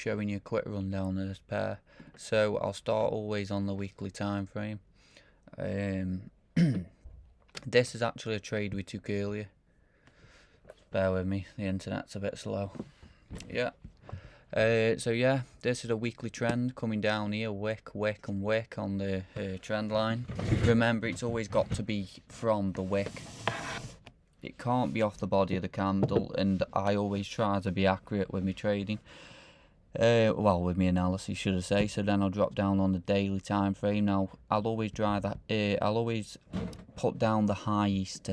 showing you a quick rundown of this pair. So I'll start always on the weekly time frame. Um, this is actually a trade we took earlier. Bear with me, the internet's a bit slow. Yeah. So yeah, this is a weekly trend coming down here, wick, wick and wick on the trend line. Remember, it's always got to be from the wick. It can't be off the body of the candle, and I always try to be accurate with my trading. Well, with my analysis, should I say? So then I'll drop down on the daily time frame. Now I'll always I'll always put down the highest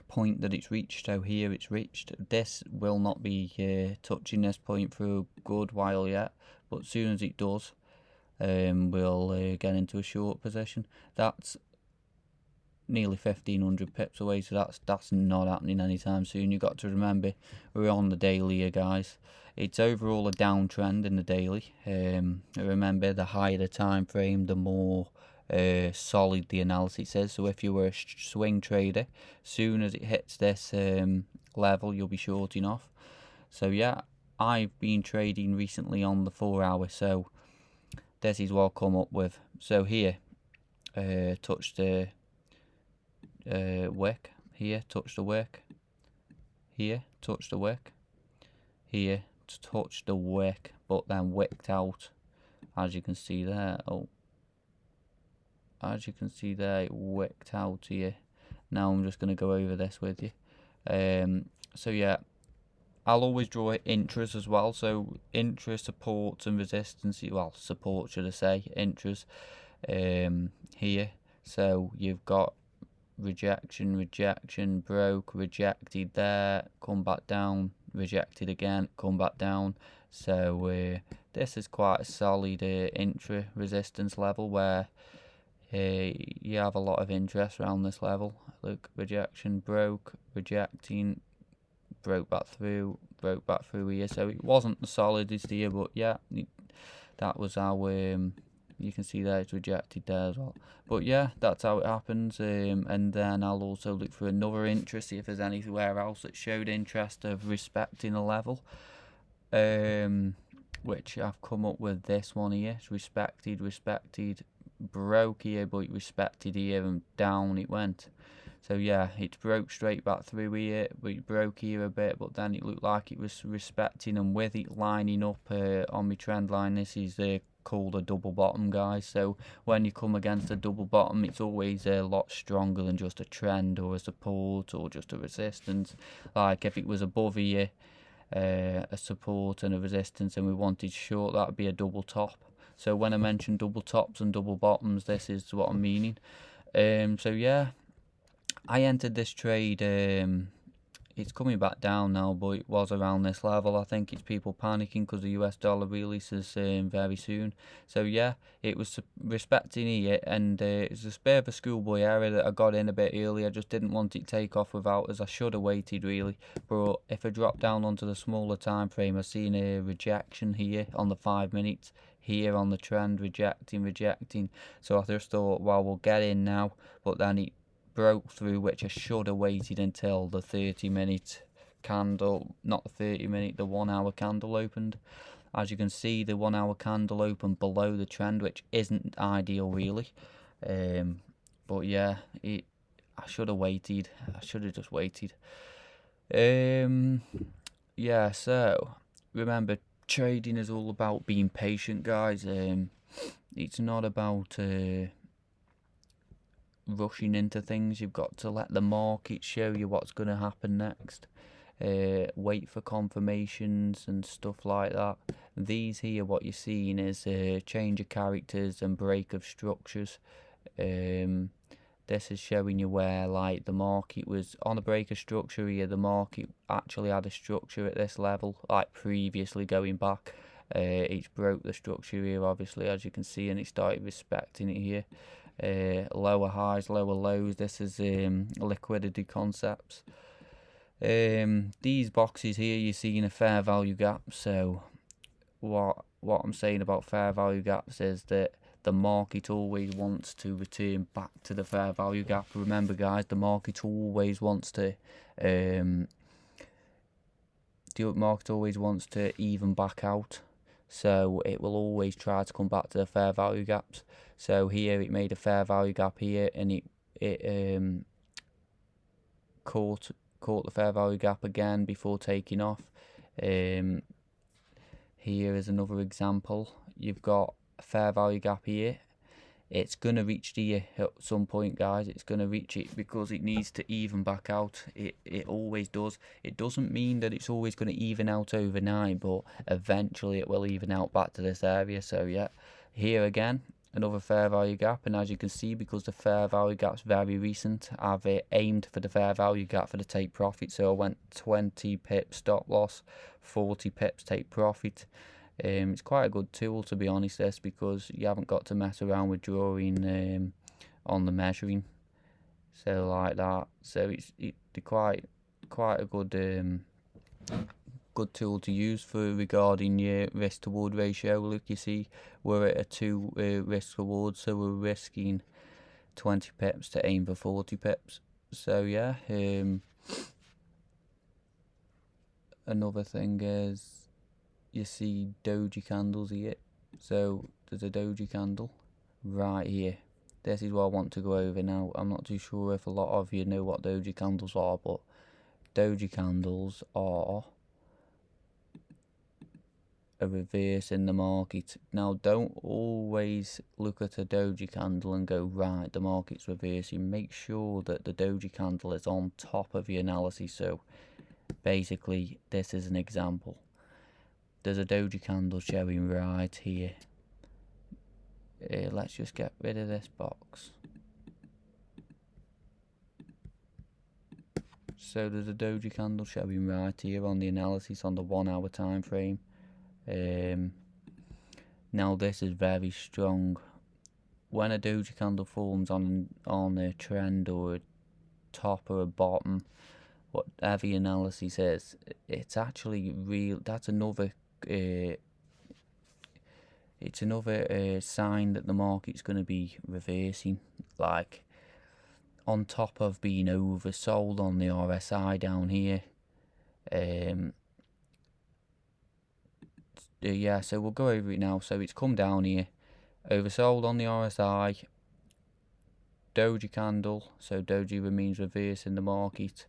point that it's reached. So here it's reached. This will not be touching this point for a good while yet, but as soon as it does, we'll get into a short position. That's nearly 1500 pips away, so that's not happening anytime soon. You've got to remember, we're on the daily here, guys. It's overall a downtrend in the daily. Remember, the higher the time frame, the more solid the analysis is. So if you were a swing trader, soon as it hits this level, you'll be shorting off. So yeah, I've been trading recently on the 4 hour, so this is what I'll come up with. So here, touch the wick, here touch the wick, here touch the wick, here touch the wick, but then wicked out, as you can see there. As you can see there, it wicked out here. Now I'm just going to go over this with you. So yeah, I'll always draw intras as well. So intra, supports and resistance. Well, support should I say, intras here. So you've got rejection, broke, rejected there, come back down, rejected again, come back down. So this is quite a solid intra resistance level where you have a lot of interest around this level. Look, rejection, broke, rejecting, broke back through here. So it wasn't the solidest here, but yeah, that was our you can see there it's rejected there as well. But yeah, that's how it happens. And then I'll also look for another interest, see if there's anywhere else that showed interest of respecting a level. Which I've come up with this one here. It's respected, broke here, but it respected here and down it went. So yeah, it broke straight back through here, but it broke here a bit, but then it looked like it was respecting, and with it lining up on my trend line, this is called a double bottom, guys. So when you come against a double bottom, it's always a lot stronger than just a trend or a support or just a resistance. Like if it was above here, a support and a resistance, and we wanted short, that would be a double top. So when I mention double tops and double bottoms, this is what I'm meaning. So yeah, I entered this trade. It's coming back down now, but it was around this level. I think it's people panicking because the US dollar releases very soon. So yeah, it was respecting here, and it's a bit of a schoolboy error that I got in a bit early. I just didn't want it to take off without, as I should have waited really. But if I drop down onto the smaller time frame, I've seen a rejection here on the 5 minutes. Here on the trend, rejecting. So I just thought, well, we'll get in now. But then it broke through, which I should have waited until the 30-minute candle, not the 30-minute, the 1 hour candle opened. As you can see, the 1 hour candle opened below the trend, which isn't ideal really. But yeah, I should have waited. I should have just waited. Yeah, so remember, trading is all about being patient, guys. It's not about rushing into things. You've got to let the market show you what's going to happen next. Wait for confirmations and stuff like that. These here, what you're seeing is change of characters and break of structures. This is showing you where, like, the market was on a break of structure here. The market actually had a structure at this level, like previously going back. It's broke the structure here, obviously, as you can see, and it started respecting it here. Lower highs, lower lows. This is liquidity concepts. These boxes here, you're seeing a fair value gap. So what I'm saying about fair value gaps is that the market always wants to return back to the fair value gap. Remember, guys, the market always wants to the market always wants to even back out, so it will always try to come back to the fair value gaps. So here it made a fair value gap here, and it caught the fair value gap again before taking off. Here is another example. You've got a fair value gap here. It's going to reach here at some point, guys. It's going to reach it because it needs to even back out. It always does. It doesn't mean that it's always going to even out overnight, but eventually it will even out back to this area. So yeah, here again, another fair value gap. And as you can see, because the fair value gap's very recent, I've aimed for the fair value gap for the take profit. So I went 20 pips stop loss, 40 pips take profit. It's quite a good tool, to be honest, this, because you haven't got to mess around with drawing on the measuring, so like that. So it's quite a good good tool to use for regarding your risk to reward ratio. Look, you see we're at a 2 risk reward, so we're risking 20 pips to aim for 40 pips. So yeah, another thing is, you see doji candles here. So there's a doji candle right here. This is what I want to go over now. I'm not too sure if a lot of you know what doji candles are, but doji candles are a reverse in the market. Now, don't always look at a doji candle and go, right, the market's reversing. Make sure that the doji candle is on top of your analysis. So basically, this is an example. There's a doji candle showing right here. Let's just get rid of this box. So there's a doji candle showing right here on the analysis on the 1 hour time frame. Now this is very strong. When a doji candle forms on a trend or a top or a bottom, whatever the analysis is, it's actually real. That's another it's another sign that the market's going to be reversing, like on top of being oversold on the RSI down here. Yeah, so we'll go over it now. So it's come down here, oversold on the RSI, doji candle, so doji means reverse in the market.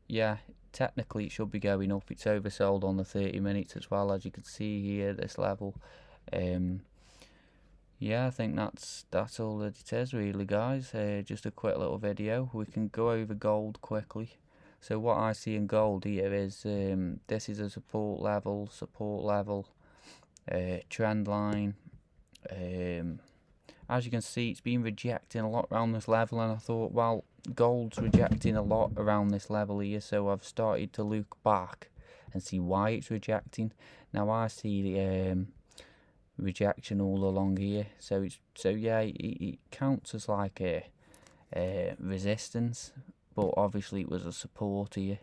Yeah, technically it should be going up. It's oversold on the 30 minutes as well, as you can see here, this level. Yeah, I think that's all that it is really, guys. Just a quick little video. We can go over gold quickly. So what I see in gold here is this is a support level, trend line. As you can see, it's been rejecting a lot around this level, and I thought, well, gold's rejecting a lot around this level here, so I've started to look back and see why it's rejecting. Now I see the rejection all along here, so yeah, it counts as like a resistance, but obviously it was a support here.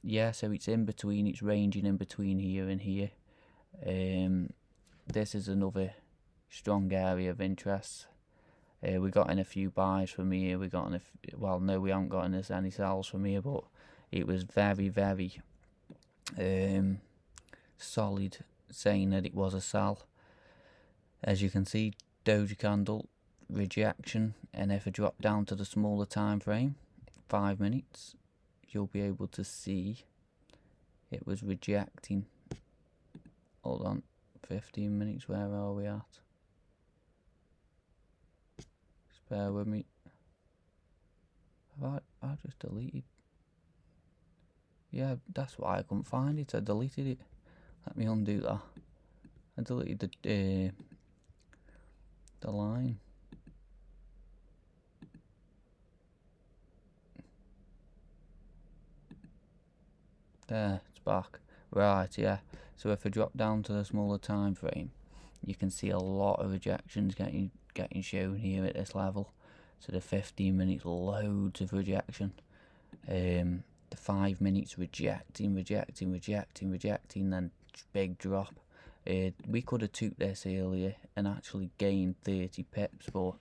Yeah, so it's in between, it's ranging in between here and here. This is another strong area of interest. We got in a few buys from here. We got in well, no, we haven't gotten any sells from here, but it was very, very solid, saying that it was a sell. As you can see, doji candle rejection, and if I drop down to the smaller time frame, 5 minutes, you'll be able to see it was rejecting. Hold on, 15 minutes, where are we at? Just bear with me. I just deleted. Yeah, that's why I couldn't find it. I deleted it. Let me undo that. I deleted the line. There, it's back. Right, yeah. So if I drop down to the smaller time frame, you can see a lot of rejections getting shown here at this level. So the 15 minutes, loads of rejection. The 5 minutes rejecting, then big drop. We could have took this earlier and actually gained 30 pips, but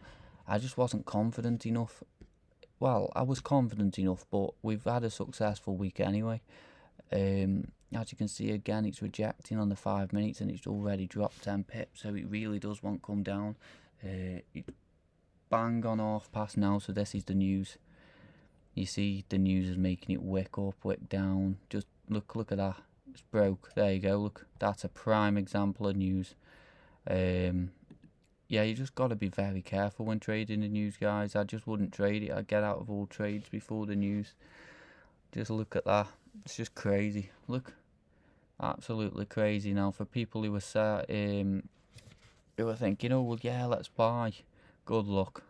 I just wasn't confident enough. Well, I was confident enough, but we've had a successful week anyway. As you can see again, it's rejecting on the 5 minutes and it's already dropped 10 pips, so it really does want to come down. It's bang on half past now, so this is the news. You see the news is making it wick up, wick down. Just look at that. It's broke. There you go. Look, that's a prime example of news. Yeah, you just got to be very careful when trading the news, guys. I just wouldn't trade it. I'd get out of all trades before the news. Just look at that. It's just crazy. Look, absolutely crazy. Now, for people who are thinking, oh well, yeah, let's buy. Good luck.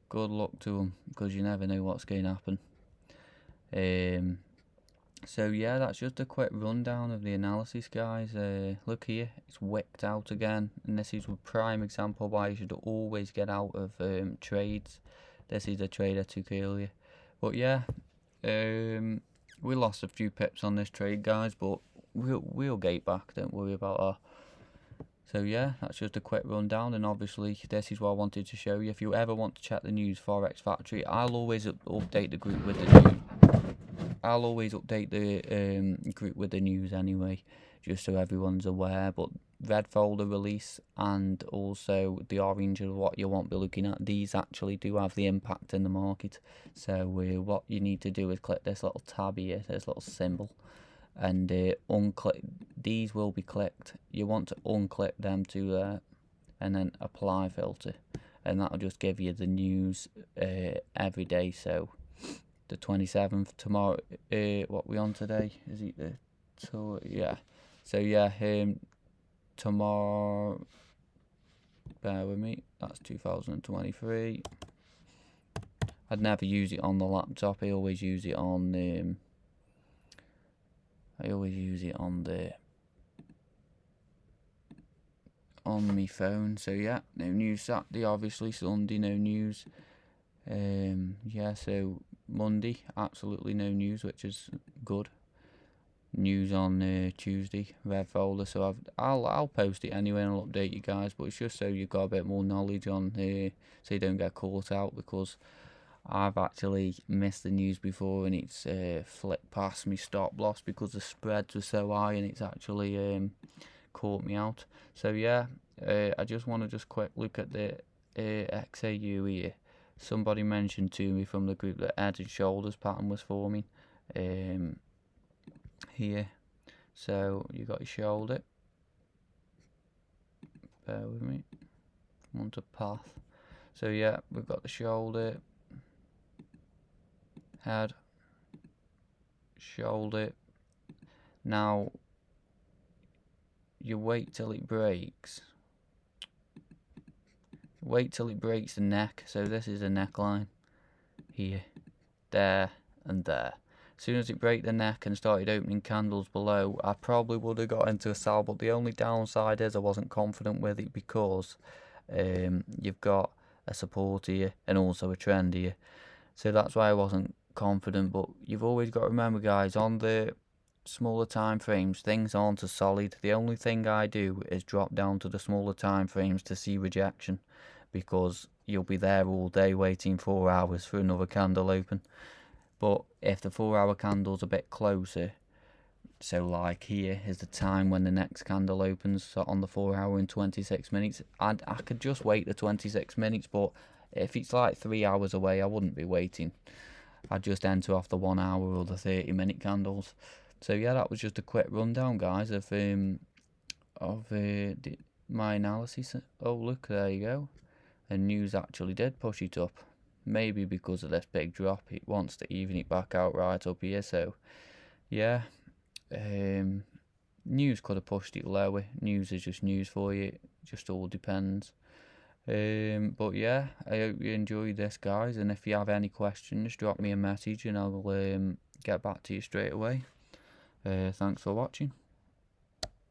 Good luck to them, because you never know what's going to happen. So yeah, that's just a quick rundown of the analysis, guys. Look here, it's wicked out again, and this is a prime example why you should always get out of trades. This is a trade I took earlier, but yeah, we lost a few pips on this trade, guys, but we'll get back. Don't worry about that. So yeah, that's just a quick rundown, and obviously this is what I wanted to show you. If you ever want to check the news, Forex Factory, I'll always update the group with the news. I'll always update the group with the news anyway, just so everyone's aware. But red folder release and also the orange of what you won't be looking at, these actually do have the impact in the market. So what you need to do is click this little tab here, this little symbol, and unclick. These will be clicked. You want to unclick them to there, and then apply filter, and that'll just give you the news every day. So the 27th tomorrow. What we on today? Is it the yeah? So yeah, tomorrow. Bear with me. That's 2023. I'd never use it on the laptop. I always use it on on my phone. So yeah, no news Saturday, obviously. Sunday, no news. Yeah, so Monday, absolutely no news, which is good. News on Tuesday, red folder. So I'll post it anyway, and I'll update you guys. But it's just so you've got a bit more knowledge on so you don't get caught out, because I've actually missed the news before and it's flipped past me stop loss because the spreads were so high, and it's actually caught me out. So yeah, I just want to just quick look at the XAU here. Somebody mentioned to me from the group that head and shoulders pattern was forming here. So you got your shoulder. Bear with me. Want a path. So yeah, we've got the shoulder, head, shoulder. Now you wait till it breaks. Wait till it breaks the neck. So this is a neckline here, there and there. As soon as it broke the neck and started opening candles below, I probably would have got into a sell, but the only downside is I wasn't confident with it, because you've got a support here and also a trend here. So that's why I wasn't confident. But you've always got to remember, guys, on the smaller time frames, things aren't as solid. The only thing I do is drop down to the smaller time frames to see rejection, because you'll be there all day waiting 4 hours for another candle open. But if the 4 hour candle's a bit closer, so like here is the time when the next candle opens, so on the 4 hour and 26 minutes, I could just wait the 26 minutes. But if it's like 3 hours away, I wouldn't be waiting. I'd just enter off the 1 hour or the 30-minute candles. So yeah, that was just a quick rundown, guys, of my analysis. Oh look, there you go. And news actually did push it up. Maybe because of this big drop, it wants to even it back out right up here. So yeah, news could have pushed it lower. News is just news for you. It just all depends. But yeah, I hope you enjoyed this, guys, and if you have any questions, drop me a message and I'll get back to you straight away. Thanks for watching.